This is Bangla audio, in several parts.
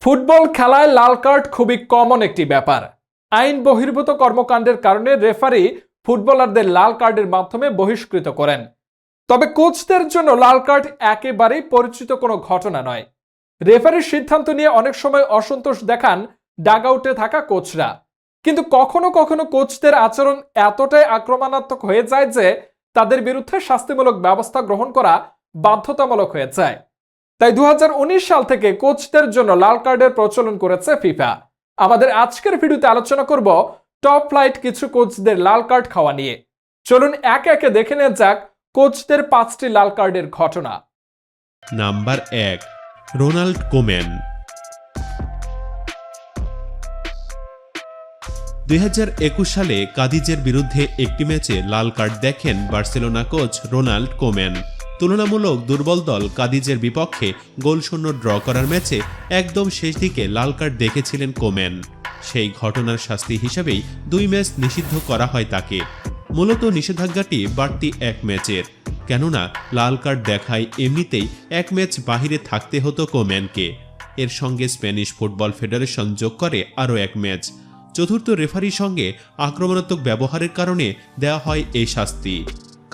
ফুটবল খেলায় লাল কার্ড খুবই কমন একটি ব্যাপার। আইন বহির্ভূত কর্মকাণ্ডের কারণে রেফারি ফুটবলারদের লাল কার্ডের মাধ্যমে বহিষ্কৃত করেন। তবে কোচদের জন্য লাল কার্ড একেবারেই পরিচিত কোনো ঘটনা নয়। রেফারির সিদ্ধান্ত নিয়ে অনেক সময় অসন্তোষ দেখান ডাগআউটে থাকা কোচরা, কিন্তু কখনো কখনো কোচদের আচরণ এতটাই আক্রমণাত্মক হয়ে যায় যে তাদের বিরুদ্ধে শাস্তিমূলক ব্যবস্থা গ্রহণ করা বাধ্যতামূলক হয়ে যায়। তাই 2019 সাল থেকে কোচদের জন্য লাল কার্ডের প্রচলন করেছে ফিফা। আমাদের আজকের ভিডিওতে আলোচনা করব টপ ফ্লাইট কিছু কোচদের লাল কার্ড খাওয়া নিয়ে। চলুন একে একে দেখে নেওয়া যাক কোচদের 5টি লাল কার্ডের ঘটনা। Number 1, Ronald Koeman. 2021 সালে কাদিজের বিরুদ্ধে একটি ম্যাচে লাল কার্ড দেখেন বার্সেলোনা কোচ রোনাল্ড কোম্যান। তুলনামূলক দুর্বল দল কাদিজের বিপক্ষে গোলশূন্য ড্র করার ম্যাচে একদম শেষ দিকে লাল কার্ড দেখেছিলেন কোম্যান। সেই ঘটনার শাস্তি হিসেবেই 2 ম্যাচ নিষিদ্ধ করা হয় তাকে। মূলত নিষেধাজ্ঞাটি বাড়তি 1 ম্যাচের, কেননা লাল কার্ড দেখায় এমনিতেই 1 ম্যাচ বাহিরে থাকতে হতো কোম্যানকে। এর সঙ্গে স্প্যানিশ ফুটবল ফেডারেশন যোগ করে আরও 1 ম্যাচ। চতুর্থ রেফারির সঙ্গে আক্রমণাত্মক ব্যবহারের কারণে দেওয়া হয় এই শাস্তি।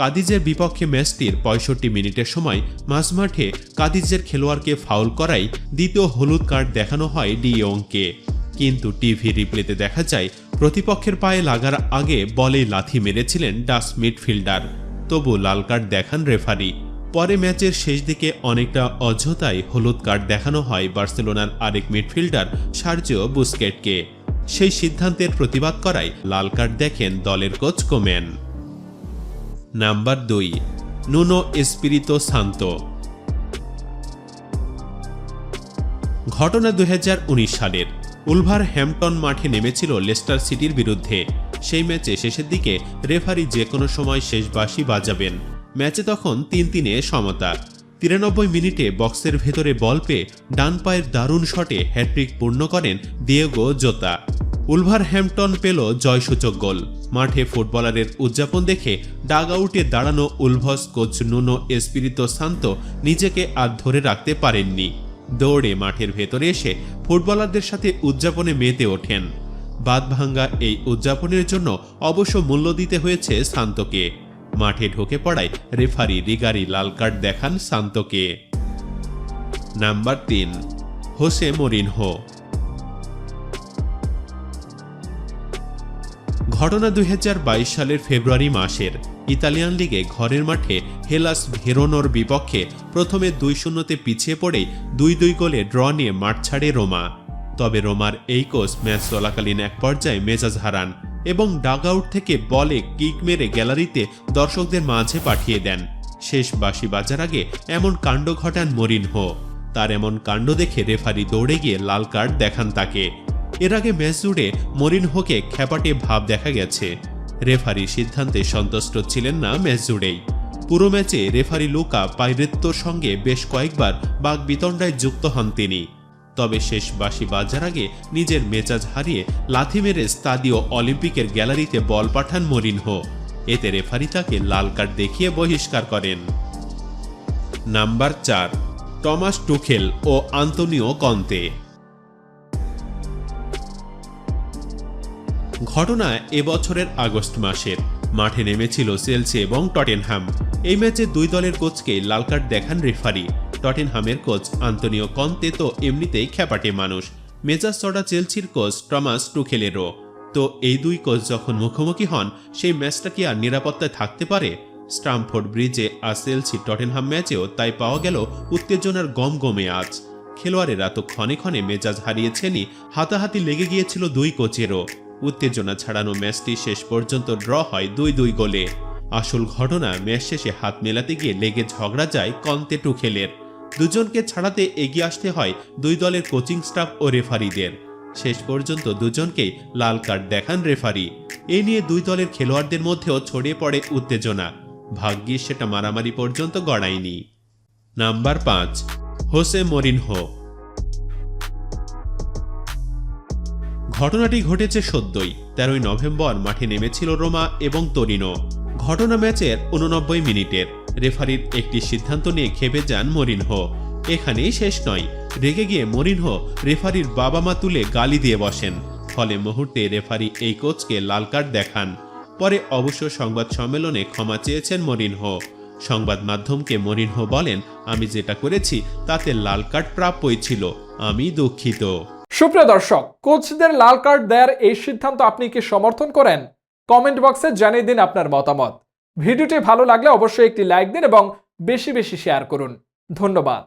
কাদিজের বিপক্ষে ম্যাচটির 65 মিনিটের সময় মাঝমাঠে কাদিজের খেলোয়াড়কে ফাউল করায় দ্বিতীয় হলুদ কার্ড দেখানো হয় ডি ইয়ংকে। কিন্তু টিভি রিপ্লেতে দেখা যায় প্রতিপক্ষের পায়ে লাগার আগে বলে লাথি মেরেছিলেন ডাচ মিডফিল্ডার, তবু লাল কার্ড দেখান রেফারি। পরে ম্যাচের শেষ দিকে অনেকটা অযথায় হলুদ কার্ড দেখানো হয় বার্সেলোনার আরেক মিডফিল্ডার সার্জিও বুস্কেটকে। সেই সিদ্ধান্তের প্রতিবাদ করায় লাল কার্ড দেখেন দলের coach Koeman. Number 2, Nuno Espirito Santos. ঘটনা 2019 সালের। উলভারহ্যাম্পটন মাঠে নেমেছিল লেস্টার সিটির বিরুদ্ধে। সেই ম্যাচে শেষের দিকে রেফারি যে কোনো সময় শেষ বাঁশি বাজাবেন। ম্যাচে তখন 3-3 সমতা। 93 মিনিটে বক্সের ভেতরে বল পেয়ে ডান পায়ের দারুণ শটে হ্যাট্রিক পূর্ণ করেন দিয়েগো জোতা। উলভারহ্যাম্পটন পেল জয়সূচক গোল। মাঠে ফুটবলারের উদযাপন দেখে ডাগআউটে দাঁড়ানো Wolves coach Nuno Espirito Santos নিজেকে আর ধরে রাখতে পারেননি। দৌড়ে মাঠের ভেতরে এসে ফুটবলারদের সাথে উদযাপনে মেতে ওঠেন। বাঁধভাঙ্গা এই উদযাপনের জন্য অবশ্য মূল্য দিতে হয়েছে সান্তোকে। মাঠে ঢুকে পড়ায় রেফারি রিগারি লাল কার্ড দেখান সান্তোকে। Number 3, Jose Mourinho. ঘটনা 2022 সালের ফেব্রুয়ারি মাসের। ইতালিয়ান লিগে ঘরের মাঠে হেলাস ভেরোনোর বিপক্ষে প্রথমে 2-0 পিছিয়ে পড়ে 2-2 গোলে ড্র নিয়ে মাঠ ছাড়ে রোমা। তবে রোমার এই কোচ ম্যাচ চলাকালীন এক পর্যায়ে মেজাজ হারান এবং ডাগআউট থেকে বলে কিক মেরে গ্যালারিতে দর্শকদের মাঝে পাঠিয়ে দেন। শেষ বাঁশি বাজার আগে এমন কাণ্ড ঘটান মরিনহো। তার এমন কাণ্ড দেখে রেফারি দৌড়ে গিয়ে লাল কার্ড দেখান তাকে। এর আগে ম্যাচ জুড়ে মরিনহোকে খ্যাপাটে ভাব দেখা গেছে। রেফারি সিদ্ধান্তে সন্তুষ্ট ছিলেন না ম্যাচ জুড়েই। পুরো ম্যাচে রেফারি লুকা পাইরেত্তোর সঙ্গে বেশ কয়েকবার বাকবিতণ্ডায় যুক্ত হন তিনি। তবে শেষ বাঁশি বাজার আগে নিজের মেজাজ হারিয়ে লাথি মেরে স্তাদিও অলিম্পিকের গ্যালারিতে বল পাঠান মরিনহো। এতে রেফারি তাকে লাল কার্ড দেখিয়ে বহিষ্কার করেন। নাম্বার 4, টমাস টুখেল ও আন্তোনিও কন্তে। ঘটনা এবছরের আগস্ট মাসের। মাঠে নেমেছিল চেলসি এবং টটেনহাম। এই ম্যাচে 2 দলের কোচকে লাল কার্ড দেখান রেফারি। টটেনহামের কোচ আন্তোনিও কন্তে তো এমনিতেই খ্যাপাটে মানুষ, মেজাজ চড়া চেলসির কোচ টমাস টুখেলেরও। তো এই 2 কোচ যখন মুখোমুখি হন, সেই ম্যাচটা কি আর নিরাপত্তায় থাকতে পারে? স্টামফোর্ড ব্রিজে আর চেলসি টটেনহাম ম্যাচেও তাই পাওয়া গেল উত্তেজনার গমগমে আজ। খেলোয়াড়েরা তো ক্ষণে ক্ষণে মেজাজ হারিয়েছেনই, হাতাহাতি লেগে গিয়েছিল 2 কোচেরও। উত্তেজনা ছাড়ানো ম্যাচটি শেষ পর্যন্ত ড্র হয় 2-2 গোলে। আসল ঘটনা, ম্যাচ শেষে হাত মেলাতে গিয়ে লেগে ঝগড়া যায় কন্তে টুখেলের। দুজনকে ছাড়াতে এগিয়ে আসতে হয় 2 দলের কোচিং স্টাফ ও রেফারিদের। শেষ পর্যন্ত দুজনকেই লাল কার্ড দেখান রেফারি। এ নিয়ে 2 দলের খেলোয়াড়দের মধ্যেও ছড়িয়ে পড়ে উত্তেজনা। ভাগ্যিস সেটা মারামারি পর্যন্ত গড়ায়নি। Number 5, Jose Mourinho. ঘটনাটি ঘটেছে সদ্যই। 13 নভেম্বর মাঠে নেমেছিল রোমা এবং তোরিনো। ঘটনা ম্যাচের 89 মিনিটের। রেফারির একটি সিদ্ধান্ত নিয়ে খেপে যান মরিনহো। এখানেই শেষ নয়, রেগে গিয়ে মরিনহো রেফারির বাবা মা তুলে গালি দিয়ে বসেন। ফলে মুহূর্তে রেফারি এই কোচকে লাল কার্ড দেখান। পরে অবশ্য সংবাদ সম্মেলনে ক্ষমা চেয়েছেন মরিনহো। সংবাদ মাধ্যমকে মরিনহো বলেন, আমি যেটা করেছি তাতে লাল কার্ড প্রাপ্যই ছিল, আমি দুঃখিত। সুপ্রিয় দর্শক, কোচদের লাল কার্ড দেওয়ার এই সিদ্ধান্ত আপনি কি সমর্থন করেন? কমেন্ট বক্সে জানিয়ে দিন আপনার মতামত। ভিডিওটি ভালো লাগলে অবশ্যই একটি লাইক দিন এবং বেশি বেশি শেয়ার করুন। ধন্যবাদ।